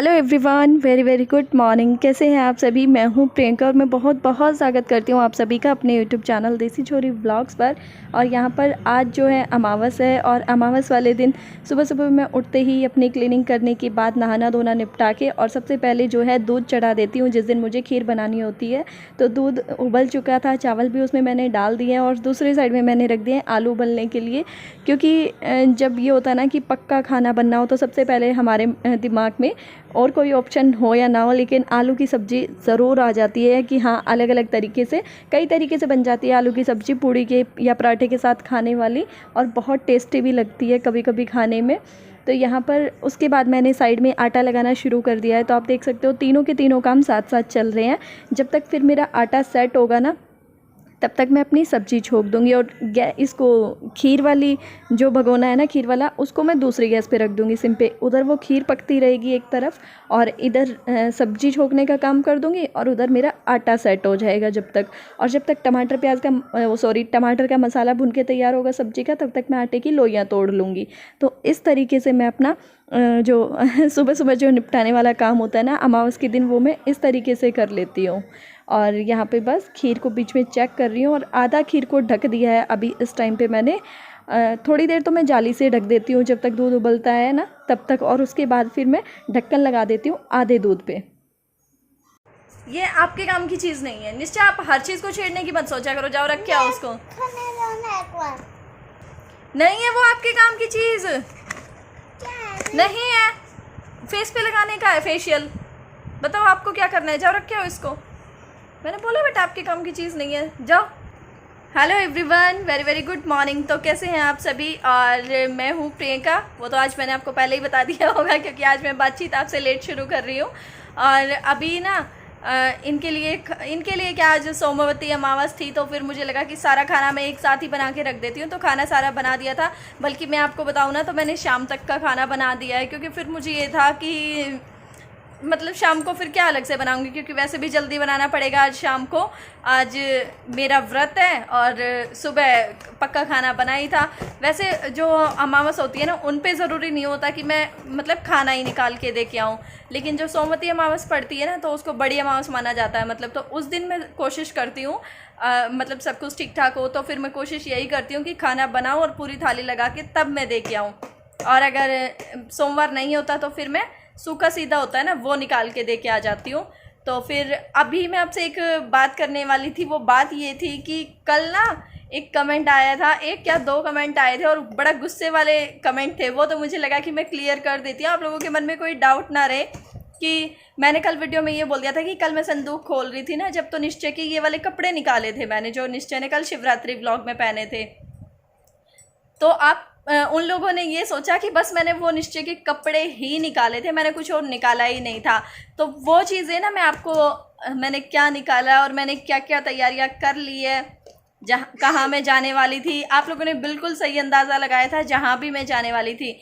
Hello everyone, very very good morning. कैसे हैं आप सभी? मैं हूं प्रियंका और मैं बहुत बहुत स्वागत करती हूं आप सभी का अपने यूट्यूब चैनल देसी छोरी व्लॉग्स पर। और यहां पर आज जो है अमावस है और अमावस वाले दिन सुबह सुबह मैं उठते ही अपनी क्लीनिंग करने के बाद नहाना धोना निपटा के और सबसे पहले जो है दूध चढ़ा देती हूँ। जिस दिन मुझे खीर बनानी होती है तो दूध उबल चुका था, चावल भी उसमें मैंने डाल दिए हैं और दूसरी साइड में मैंने रख दिए आलू उबलने के लिए। क्योंकि जब ये होता है ना कि पक्का खाना बनना हो तो सबसे पहले हमारे दिमाग में और कोई ऑप्शन हो या ना हो लेकिन आलू की सब्ज़ी ज़रूर आ जाती है कि हाँ, अलग अलग तरीके से कई तरीके से बन जाती है आलू की सब्ज़ी, पूड़ी के या पराठे के साथ खाने वाली, और बहुत टेस्टी भी लगती है कभी कभी खाने में। तो यहाँ पर उसके बाद मैंने साइड में आटा लगाना शुरू कर दिया है। तो आप देख सकते हो तीनों के तीनों काम साथ साथ चल रहे हैं। जब तक फिर मेरा आटा सेट होगा ना तब तक मैं अपनी सब्ज़ी छोंक दूंगी और इसको खीर वाली जो भगोना है ना, खीर वाला, उसको मैं दूसरी गैस पे रख दूंगी सिम पे। उधर वो खीर पकती रहेगी एक तरफ और इधर सब्ज़ी छोंकने का काम कर दूंगी और उधर मेरा आटा सेट हो जाएगा जब तक। और जब तक टमाटर का मसाला भून के तैयार होगा सब्ज़ी का, तब तक मैं आटे की लोइयाँ तोड़ लूँगी। तो इस तरीके से मैं अपना जो सुबह सुबह जो निपटाने वाला काम होता है ना अमावस के दिन, वो मैं इस तरीके से कर लेती हूँ। और यहाँ पे बस खीर को बीच में चेक कर रही हूँ और आधा खीर को ढक दिया है अभी इस टाइम पे मैंने। थोड़ी देर तो मैं जाली से ढक देती हूँ जब तक दूध उबलता है ना तब तक, और उसके बाद फिर मैं ढक्कन लगा देती हूँ आधे दूध पे। ये आपके काम की चीज़ नहीं है निश्चय, आप हर चीज़ को छेड़ने की मत सोचा करो। जाओ रख के आओ उसको। नहीं है वो आपके काम की चीज़ नहीं है, फेस पे लगाने का है फेशियल। बताओ आपको क्या करना है, जाओ रख के आओ इसको। मैंने बोला बेटा आपके काम की चीज़ नहीं है, जाओ। Hello everyone, very very good morning. तो कैसे हैं आप सभी? और मैं हूँ प्रियंका। वो तो आज मैंने आपको पहले ही बता दिया होगा क्योंकि आज मैं बातचीत आपसे लेट शुरू कर रही हूँ। और अभी ना इनके लिए क्या, आज सोमवती अमावस थी तो फिर मुझे लगा कि सारा खाना मैं एक साथ ही बना के रख देती हूँ। तो खाना सारा बना दिया था, बल्कि मैं आपको बताऊँ ना तो मैंने शाम तक का खाना बना दिया है। क्योंकि फिर मुझे ये था कि मतलब शाम को फिर क्या अलग से बनाऊंगी, क्योंकि वैसे भी जल्दी बनाना पड़ेगा आज शाम को। आज मेरा व्रत है और सुबह पक्का खाना बना ही था। वैसे जो अमावस होती है ना उन पे ज़रूरी नहीं होता कि मैं मतलब खाना ही निकाल के दे के आऊँ, लेकिन जो सोमवती अमावस पड़ती है ना तो उसको बड़ी अमावस माना जाता है। मतलब तो उस दिन मैं कोशिश करती हूँ मतलब सब कुछ ठीक ठाक हो, तो फिर मैं कोशिश यही करती हूँ कि खाना बनाऊँ और पूरी थाली लगा के तब मैं दे के आऊँ। और अगर सोमवार नहीं होता तो फिर मैं सूखा सीधा होता है ना वो निकाल के दे के आ जाती हूँ। तो फिर अभी मैं आपसे एक बात करने वाली थी। वो बात ये थी कि कल ना एक कमेंट आया था, एक या दो कमेंट आए थे और बड़ा गुस्से वाले कमेंट थे वो। तो मुझे लगा कि मैं क्लियर कर देती हूँ, आप लोगों के मन में कोई डाउट ना रहे। कि मैंने कल वीडियो में ये बोल दिया था कि कल मैं संदूक खोल रही थी ना जब, तो निश्चय के ये वाले कपड़े निकाले थे मैंने, जो निश्चय ने कल शिवरात्रि व्लॉग में पहने थे। तो आप उन लोगों ने ये सोचा कि बस मैंने वो निश्चय के कपड़े ही निकाले थे, मैंने कुछ और निकाला ही नहीं था। तो वो चीज़ें ना मैं आपको मैंने क्या निकाला और मैंने क्या क्या तैयारियां कर ली है, जहाँ कहाँ मैं जाने वाली थी। आप लोगों ने बिल्कुल सही अंदाज़ा लगाया था, जहाँ भी मैं जाने वाली थी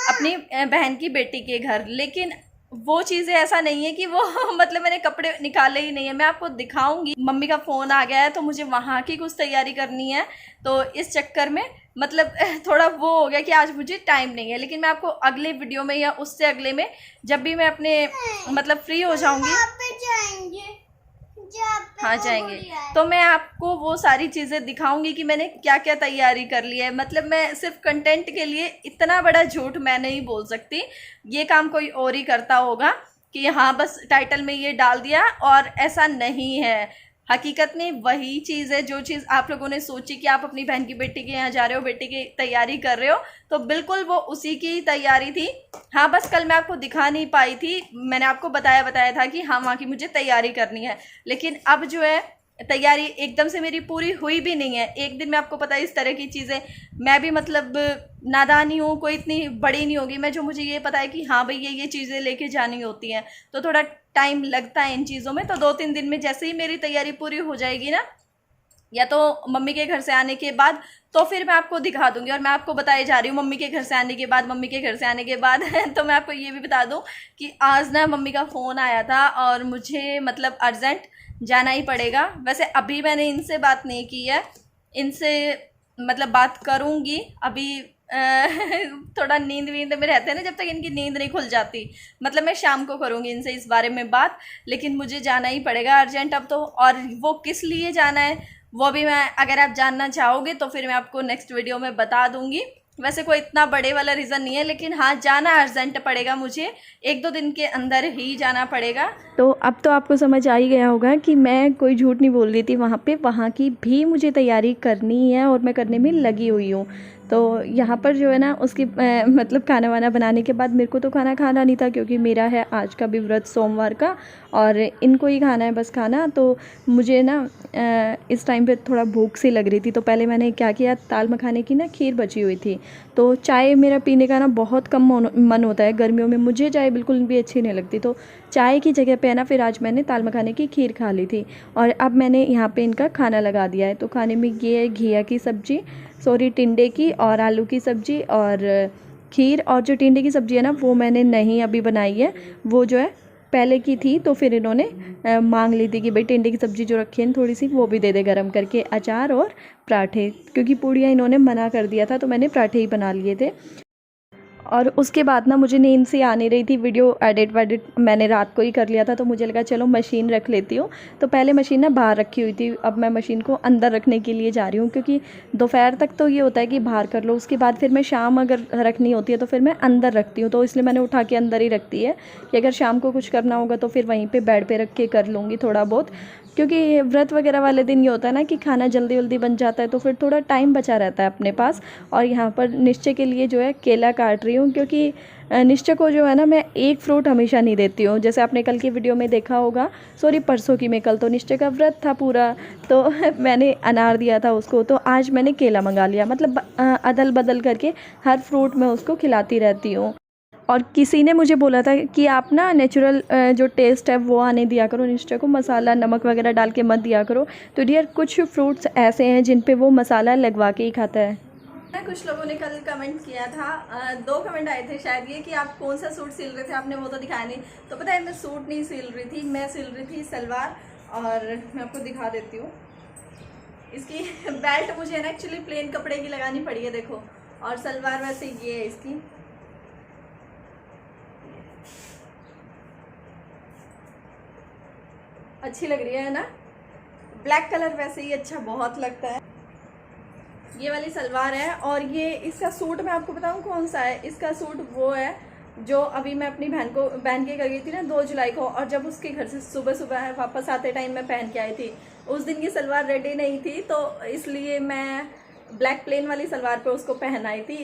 अपनी बहन की बेटी के घर। लेकिन वो चीज़ें ऐसा नहीं है कि वो मतलब मैंने कपड़े निकाले ही नहीं है। मैं आपको दिखाऊंगी। मम्मी का फ़ोन आ गया है तो मुझे वहाँ की कुछ तैयारी करनी है, तो इस चक्कर में मतलब थोड़ा वो हो गया कि आज मुझे टाइम नहीं है। लेकिन मैं आपको अगले वीडियो में या उससे अगले में जब भी मैं अपने मतलब फ्री हो जाऊंगी, हाँ जाएंगे, तो मैं आपको वो सारी चीज़ें दिखाऊंगी कि मैंने क्या क्या तैयारी कर ली है। मतलब मैं सिर्फ कंटेंट के लिए इतना बड़ा झूठ मैं नहीं बोल सकती, ये काम कोई और ही करता होगा कि हाँ बस टाइटल में ये डाल दिया, और ऐसा नहीं है। हकीकत में वही चीज़ है जो चीज़ आप लोगों ने सोची कि आप अपनी बहन की बेटी के यहाँ जा रहे हो, बेटी की तैयारी कर रहे हो, तो बिल्कुल वो उसी की तैयारी थी। हाँ बस कल मैं आपको दिखा नहीं पाई थी, मैंने आपको बताया था कि हाँ वहाँ की मुझे तैयारी करनी है। लेकिन अब जो है तैयारी एकदम से मेरी पूरी हुई भी नहीं है। एक दिन में आपको पता है इस तरह की चीज़ें, मैं भी मतलब नादान ही हूँ, कोई इतनी बड़ी नहीं होगी मैं, जो मुझे ये पता है कि हाँ भाई ये चीज़ें लेके जानी होती हैं, तो थोड़ा टाइम लगता है इन चीज़ों में। तो 2-3 दिन में जैसे ही मेरी तैयारी पूरी हो जाएगी ना, या तो मम्मी के घर से आने के बाद, तो फिर मैं आपको दिखा दूंगी। और मैं आपको बताए जा रही हूँ मम्मी के घर से आने के बाद, मम्मी के घर से आने के बाद तो मैं आपको ये भी बता दूँ कि आज ना मम्मी का फ़ोन आया था और मुझे मतलब अर्जेंट जाना ही पड़ेगा। वैसे अभी मैंने इनसे बात नहीं की है, इनसे मतलब बात करूँगी। अभी थोड़ा नींद वींद में रहते हैं ना, जब तक इनकी नींद नहीं खुल जाती। मतलब मैं शाम को करूँगी इनसे इस बारे में बात, लेकिन मुझे जाना ही पड़ेगा अर्जेंट अब तो। और वो किस लिए जाना है वो भी मैं, अगर आप जानना चाहोगे तो फिर मैं आपको नेक्स्ट वीडियो में बता दूँगी। वैसे कोई इतना बड़े वाला रीज़न नहीं है, लेकिन हाँ जाना अर्जेंट पड़ेगा मुझे, 1-2 दिन के अंदर ही जाना पड़ेगा। तो अब तो आपको समझ आ ही गया होगा कि मैं कोई झूठ नहीं बोल रही थी वहाँ पे, वहाँ की भी मुझे तैयारी करनी है और मैं करने में लगी हुई हूँ। तो यहाँ पर जो है ना उसकी मतलब खाना वाना बनाने के बाद मेरे को तो खाना खाना नहीं था, क्योंकि मेरा है आज का भी व्रत सोमवार का, और इनको ही खाना है बस खाना। तो मुझे ना इस टाइम पे थोड़ा भूख सी लग रही थी, तो पहले मैंने क्या किया, दाल मखाने की ना खीर बची हुई थी। तो चाय मेरा पीने का ना बहुत कम मन होता है गर्मियों में, मुझे चाय बिल्कुल भी अच्छी नहीं लगती। तो चाय की जगह पे है ना फिर आज मैंने दाल मखाने की खीर खा ली थी। और अब मैंने यहाँ पे इनका खाना लगा दिया है। तो खाने में ये है घिया की सब्ज़ी, सॉरी टिंडे की, और आलू की सब्ज़ी और खीर। और जो टिंडे की सब्ज़ी है ना वो मैंने नहीं अभी बनाई है, वो जो है पहले की थी, तो फिर इन्होंने मांग ली थी कि भाई टिंडे की सब्ज़ी जो रखी है थोड़ी सी वो भी दे दे गरम करके, अचार और पराठे, क्योंकि पूड़ियाँ इन्होंने मना कर दिया था तो मैंने पराठे ही बना लिए थे। और उसके बाद ना मुझे नींद सी आ नहीं रही थी, वीडियो एडिट वेडिट मैंने रात को ही कर लिया था, तो मुझे लगा चलो मशीन रख लेती हूँ। तो पहले मशीन ना बाहर रखी हुई थी, अब मैं मशीन को अंदर रखने के लिए जा रही हूँ, क्योंकि दोपहर तक तो ये होता है कि बाहर कर लो, उसके बाद फिर मैं शाम अगर रखनी होती है तो फिर मैं अंदर रखती हूँ। तो इसलिए मैंने उठा के अंदर ही रखती है कि अगर शाम को कुछ करना होगा तो फिर वहीं पर बेड पर रख के कर लूँगी थोड़ा बहुत। क्योंकि व्रत वगैरह वाले दिन ये होता है ना कि खाना जल्दी जल्दी बन जाता है, तो फिर थोड़ा टाइम बचा रहता है अपने पास। और यहाँ पर निश्चय के लिए जो है केला काट रही हूँ, क्योंकि निश्चय को जो है ना मैं एक फ्रूट हमेशा नहीं देती हूँ, जैसे आपने कल की वीडियो में देखा होगा, सॉरी परसों की में, कल तो निश्चय का व्रत था पूरा, तो मैंने अनार दिया था उसको, तो आज मैंने केला मंगा लिया। मतलब अदल बदल करके हर फ्रूट में उसको खिलाती रहती हूँ। और किसी ने मुझे बोला था कि आप ना नेचुरल जो टेस्ट है वो आने दिया करो, निश्चय को मसाला नमक वगैरह डाल के मत दिया करो। तो डियर कुछ फ्रूट्स ऐसे हैं जिन पे वो मसाला लगवा के ही खाता है। कुछ लोगों ने कल कमेंट किया था, 2 कमेंट आए थे शायद, ये कि आप कौन सा सूट सिल रहे थे, आपने वो तो दिखाया नहीं। तो पता है मैं सूट नहीं सिल रही थी, मैं सिल रही थी सलवार। और मैं आपको दिखा देती हूँ, इसकी बेल्ट मुझे ना एक्चुअली प्लेन कपड़े की लगानी पड़ी है, देखो। और सलवार वैसे ये है इसकी, अच्छी लग रही है ना, ब्लैक कलर वैसे ही अच्छा बहुत लगता है। ये वाली सलवार है, और ये इसका सूट मैं आपको बताऊं कौन सा है। इसका सूट वो है जो अभी मैं अपनी बहन के घर गई थी ना 2 जुलाई को, और जब उसके घर से सुबह सुबह वापस आते टाइम मैं पहन के आई थी। उस दिन ये सलवार रेडी नहीं थी, तो इसलिए मैं ब्लैक प्लेन वाली सलवार पे उसको पहन आई थी।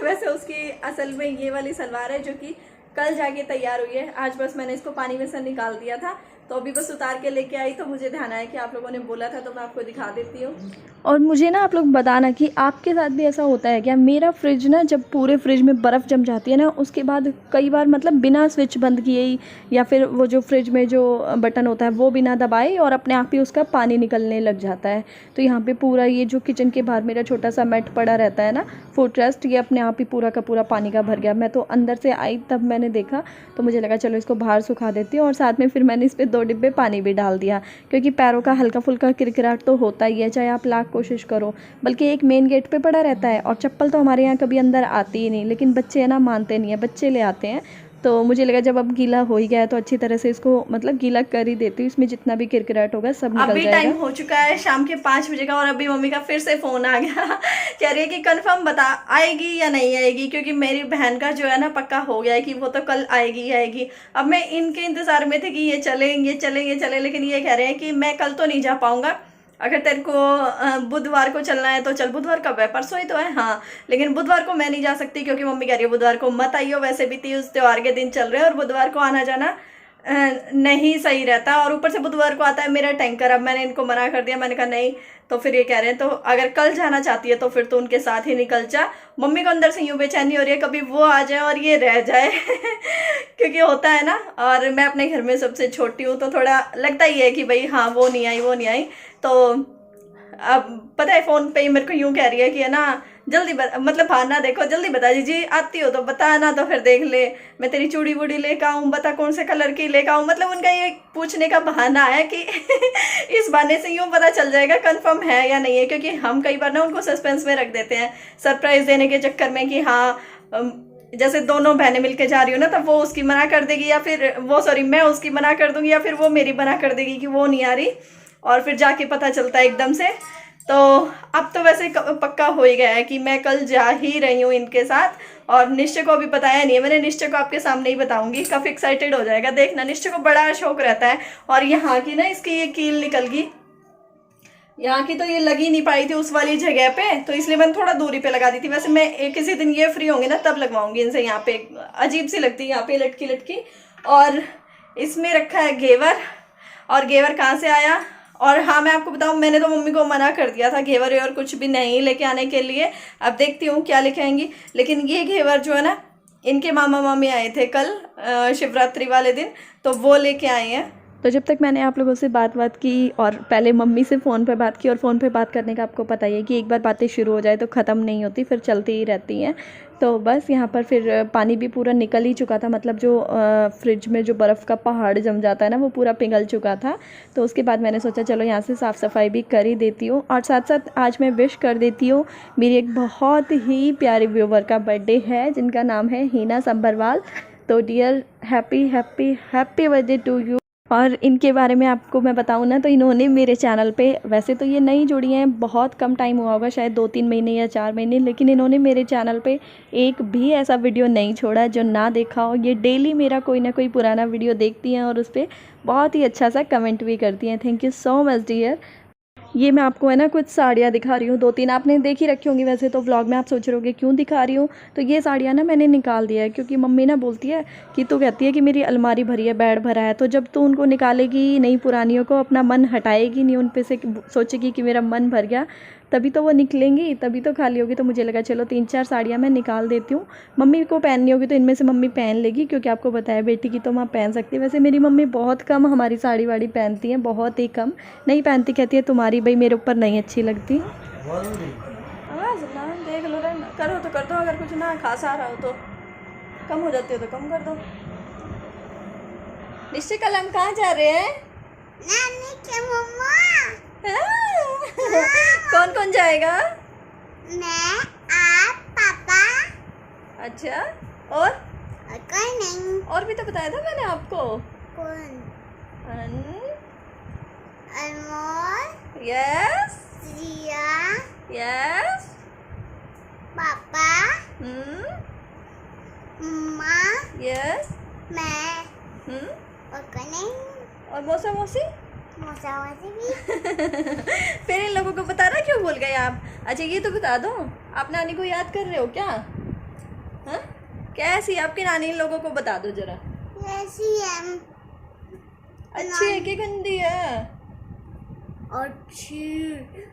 वैसे उसकी असल में ये वाली सलवार है जो कि कल जाके तैयार हुई है, आज बस मैंने इसको पानी में से निकाल दिया था, तो अभी बस उतार के लेके आई। तो मुझे ध्यान आया कि आप लोगों ने बोला था, तो मैं आपको दिखा देती हूँ। और मुझे ना आप लोग बताना कि आपके साथ भी ऐसा होता है क्या। मेरा फ्रिज ना जब पूरे फ्रिज में बर्फ़ जम जाती है ना, उसके बाद कई बार मतलब बिना स्विच बंद किए ही, या फिर वो जो फ्रिज में जो बटन होता है वो बिना दबाए, और अपने आप ही उसका पानी निकलने लग जाता है। तो यहाँ पे पूरा ये जो किचन के बाहर मेरा छोटा सा मैट पड़ा रहता है ना, फूड रेस्ट, ये अपने आप ही पूरा का पूरा पानी का भर गया। मैं तो अंदर से आई तब मैंने देखा, तो मुझे लगा चलो इसको बाहर सुखा देती हूँ। और साथ में फिर मैंने इस पर 2 डिब्बे पानी भी डाल दिया, क्योंकि पैरों का हल्का फुल्का किरकिराट तो होता ही है, चाहे आप लाख कोशिश करो। बल्कि एक मेन गेट पे पड़ा रहता है, और चप्पल तो हमारे यहाँ कभी अंदर आती ही नहीं, लेकिन बच्चे है ना मानते नहीं है, बच्चे ले आते हैं। तो मुझे लगा जब अब गीला हो ही गया है तो अच्छी तरह से इसको मतलब गीला कर ही देती हूँ, इसमें जितना भी किरकिराट होगा सब निकल जाएगा। अभी टाइम हो चुका है शाम के 5 बजे का, और अभी मम्मी का फिर से फ़ोन आ गया। कह रही है कि कंफर्म बता आएगी या नहीं आएगी, क्योंकि मेरी बहन का जो है ना पक्का हो गया है कि वो तो कल आएगी ही आएगी। अब मैं इनके इंतज़ार में थे कि ये चले, लेकिन ये कह रहे हैं कि मैं कल तो नहीं जा पाऊँगा, अगर तेरे को बुधवार को चलना है तो चल। बुधवार कब है, परसों ही तो है, हाँ। लेकिन बुधवार को मैं नहीं जा सकती, क्योंकि मम्मी कह रही है बुधवार को मत आइयो, वैसे भी तीज त्योहार के दिन चल रहे हैं और बुधवार को आना जाना नहीं सही रहता। और ऊपर से बुधवार को आता है मेरा टैंकर। अब मैंने इनको मना कर दिया, मैंने कहा नहीं। तो फिर ये कह रहे हैं तो अगर कल जाना चाहती है तो फिर तो उनके साथ ही निकल जा। मम्मी को अंदर से यूँ बेचैनी हो रही है कभी वो आ जाए और ये रह जाए। क्योंकि होता है ना, और मैं अपने घर में सबसे छोटी हूँ, तो थोड़ा लगता ही है कि भाई हाँ वो नहीं आई। तो अब पता है फ़ोन पे ही मेरे को यूँ कह रही है कि है ना जल्दी मतलब हाँ ना देखो जल्दी बता दीजिए, आती हो तो बता, ना तो फिर देख ले मैं तेरी चूड़ी वूड़ी लेकर आऊँ, बता कौन से कलर की लेकर आऊँ। मतलब उनका ये पूछने का बहाना है कि इस बहाने से यूँ पता चल जाएगा कंफर्म है या नहीं है, क्योंकि हम कई बार ना उनको सस्पेंस में रख देते हैं सरप्राइज़ देने के चक्कर में कि हाँ जैसे दोनों बहनें मिलके जा रही हो ना, तब वो उसकी मना कर देगी या फिर वो सॉरी मैं उसकी मना कर दूंगी या फिर वो मेरी मना कर देगी कि वो नहीं आ रही, और फिर जाके पता चलता है एकदम से। तो अब तो वैसे पक्का हो ही गया है कि मैं कल जा ही रही हूँ इनके साथ, और निश्चय को अभी बताया नहीं है मैंने, निश्चय को आपके सामने ही बताऊंगी, काफ़ी एक्साइटेड हो जाएगा, देखना निश्चय को बड़ा शौक रहता है। और यहाँ की ना इसकी ये कील निकल गई, यहाँ की तो ये लगी नहीं पाई थी उस वाली जगह पे, तो इसलिए मैंने थोड़ा दूरी पे लगा दी थी। वैसे मैं किसी दिन ये फ्री होंगे ना तब लगवाऊंगी इनसे, यहाँ पे अजीब सी लगती है यहाँ पे लटकी लटकी। और इसमें रखा है घेवर, और घेवर कहाँ से आया, और हाँ मैं आपको बताऊँ मैंने तो मम्मी को मना कर दिया था घेवर और कुछ भी नहीं लेके आने के लिए, अब देखती हूँ क्या लेके आएंगी। लेकिन ये घेवर जो है ना इनके मामा मामी आए थे कल शिवरात्रि वाले दिन, तो वो लेके आए हैं। तो जब तक मैंने आप लोगों से बात की और पहले मम्मी से फ़ोन पे बात की, और फ़ोन पे बात करने का आपको पता ही है कि एक बार बातें शुरू हो जाए तो ख़त्म नहीं होती, फिर चलती ही रहती हैं। तो बस यहाँ पर फिर पानी भी पूरा निकल ही चुका था, मतलब जो फ्रिज में जो बर्फ़ का पहाड़ जम जाता है ना वो पूरा पिघल चुका था। तो उसके बाद मैंने सोचा चलो यहाँ से साफ़ सफाई भी कर ही देती हूँ, और साथ साथ आज मैं विश कर देती हूँ मेरी एक बहुत ही प्यारी व्यूवर का बर्थडे है जिनका नाम है हीना संभरवाल। तो dear happy happy happy birthday to you. और इनके बारे में आपको मैं बताऊं ना तो इन्होंने मेरे चैनल पे, वैसे तो ये नई जुड़ी हैं, बहुत कम टाइम हुआ होगा शायद 2-3 महीने या 4 महीने, लेकिन इन्होंने मेरे चैनल पे एक भी ऐसा वीडियो नहीं छोड़ा जो ना देखा हो। ये डेली मेरा कोई ना कोई पुराना वीडियो देखती हैं और उस पर बहुत ही अच्छा सा कमेंट भी करती हैं। Thank you so much dear. ये मैं आपको है ना कुछ साड़ियाँ दिखा रही हूँ, 2-3 आपने देख ही रखी होंगी वैसे तो व्लॉग में, आप सोच रहे होगे क्यों दिखा रही हूँ। तो ये साड़ियाँ ना मैंने निकाल दिया है क्योंकि मम्मी ना बोलती है कि तू कहती है कि मेरी अलमारी भरी है, बेड भरा है, तो जब तू उनको निकालेगी नहीं पुरानियों को, अपना मन हटाएगी नहीं उन पे से, सोचेगी कि मेरा मन भर गया, तभी तो वो निकलेंगी, तभी तो खाली होगी। तो मुझे लगा चलो 3-4 साड़ियाँ मैं निकाल देती हूँ, मम्मी को पहननी होगी तो इनमें से मम्मी पहन लेगी, क्योंकि आपको बताया बेटी की तो माँ पहन सकती है। वैसे मेरी मम्मी बहुत कम हमारी साड़ी वाड़ी पहनती हैं, बहुत ही कम, नहीं पहनती, कहती है तुम्हारी भाई मेरे ऊपर नहीं अच्छी लगती। आवाज़ ना देख लो, करो तो कर दो, अगर कुछ ना खास आ रहा हो तो कम हो जाती हो तो कम कर दो। निश्चय कल हम कहाँ जा रहे हैं? नानी के मम्मा। कौन कौन जाएगा? मैं, आप, पापा। अच्छा, और कोई नहीं। और भी तो बताया था मैंने आपको। कौन? अनमोल। यस सिया। यस। पापा। मम्मा। यस। मैं। और कोई नहीं। और मौसा मौसी? मौसा मौसी भी। फिर इन लोगों को बताना क्यों भूल गए आप? अच्छा ये तो बता दो, आप नानी को याद कर रहे हो क्या? हाँ कैसी आपकी नानी? इन लोगों को बता दो जरा। कैसी है? अच्छी है कि गंदी है? अच्छी।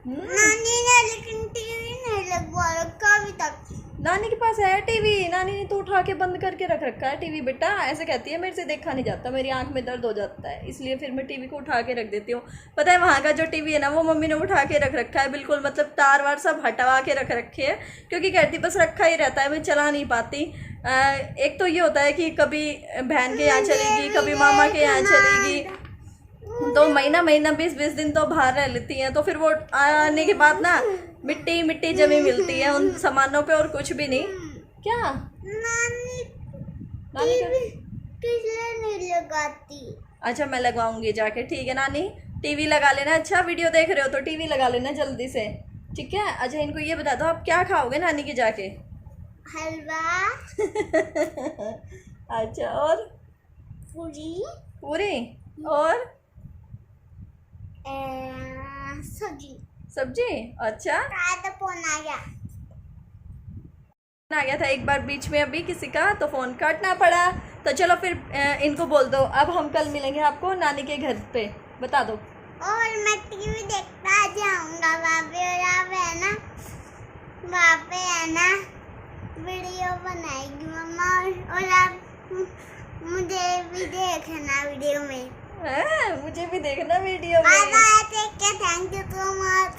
नानी ने लेकिन टीवी नहीं लगवा रखा अभी तक। नानी के पास है टीवी, नानी ने तो उठा के बंद करके रख रखा है टीवी। बेटा ऐसे कहती है मेरे से देखा नहीं जाता, मेरी आंख में दर्द हो जाता है, इसलिए फिर मैं टीवी को उठा के रख देती हूँ। पता है वहाँ का जो टीवी है ना वो मम्मी ने उठा के रख रखा है, बिल्कुल मतलब तार वार सब हटवा के रख रखे हैं, क्योंकि कहती बस रखा ही रहता है, मैं चला नहीं पाती। एक तो ये होता है कि कभी बहन के यहाँ चलेगी, कभी मामा के यहाँ चलेगी, तो महीना 20-20 दिन तो बाहर रह लेती हैं, तो फिर वो आने के बाद ना मिट्टी मिट्टी जमी मिलती है उन सामानों पे और कुछ भी नहीं। क्या नानी नहीं लगाती? अच्छा मैं लगवाऊंगी जाके, ठीक है नानी टीवी लगा लेना। अच्छा वीडियो देख रहे हो तो टीवी लगा लेना जल्दी से, ठीक है? अच्छा इनको ये बता दो आप क्या खाओगे नानी के जाके? हलवा। अच्छा और पूरी। पूरी और सब्जी। सब्जी। अच्छा तो फोन आ गया था एक बार बीच में अभी किसी का, तो फ़ोन काटना पड़ा। तो चलो फिर इनको बोल दो अब हम कल मिलेंगे आपको नानी के घर पे, बता दो। और मैं टीवी देखता जाऊंगा वहाँ पे, और आप है ना वहाँ पे है ना वीडियो बनाएगी मम्मा, और आप मुझे भी देखना वीडियो में। मुझे भी देखना वीडियो में। Thank you so much.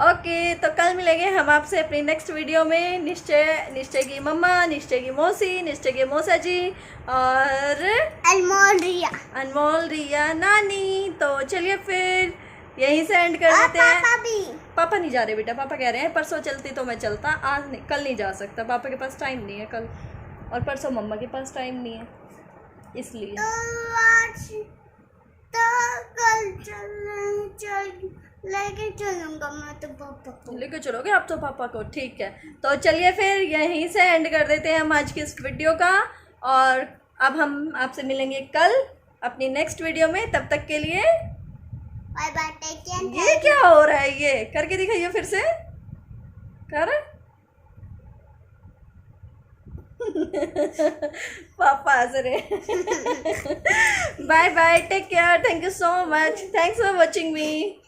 Okay, तो कल मिलेंगे हम आपसे अपनी नेक्स्ट वीडियो में। निश्चय की मम्मा, निश्चय की मौसी, निश्चय के मौसा जी और अनमोल रिया नानी। तो चलिए फिर यहीं से एंड कर देते हैं। पापा नहीं जा रहे बेटा, पापा कह रहे हैं परसों चलती तो मैं चलता, आज नहीं, कल नहीं जा सकता, पापा के पास टाइम नहीं है कल, और परसों मम्मा के पास टाइम नहीं है, इसलिए तो कल लेके चलूंगा मैं तो पापा को। लेके चलोगे आप तो पापा को, ठीक है। तो चलिए फिर यहीं से एंड कर देते हैं हम आज की इस वीडियो का, और अब हम आपसे मिलेंगे कल अपनी नेक्स्ट वीडियो में। तब तक के लिए बाय बाय, टेक केयर। ये क्या हो रहा है, ये करके दिखाइए फिर से, कर पापा हंस रहे। Bye bye, take care, thank you so much, thanks for watching me.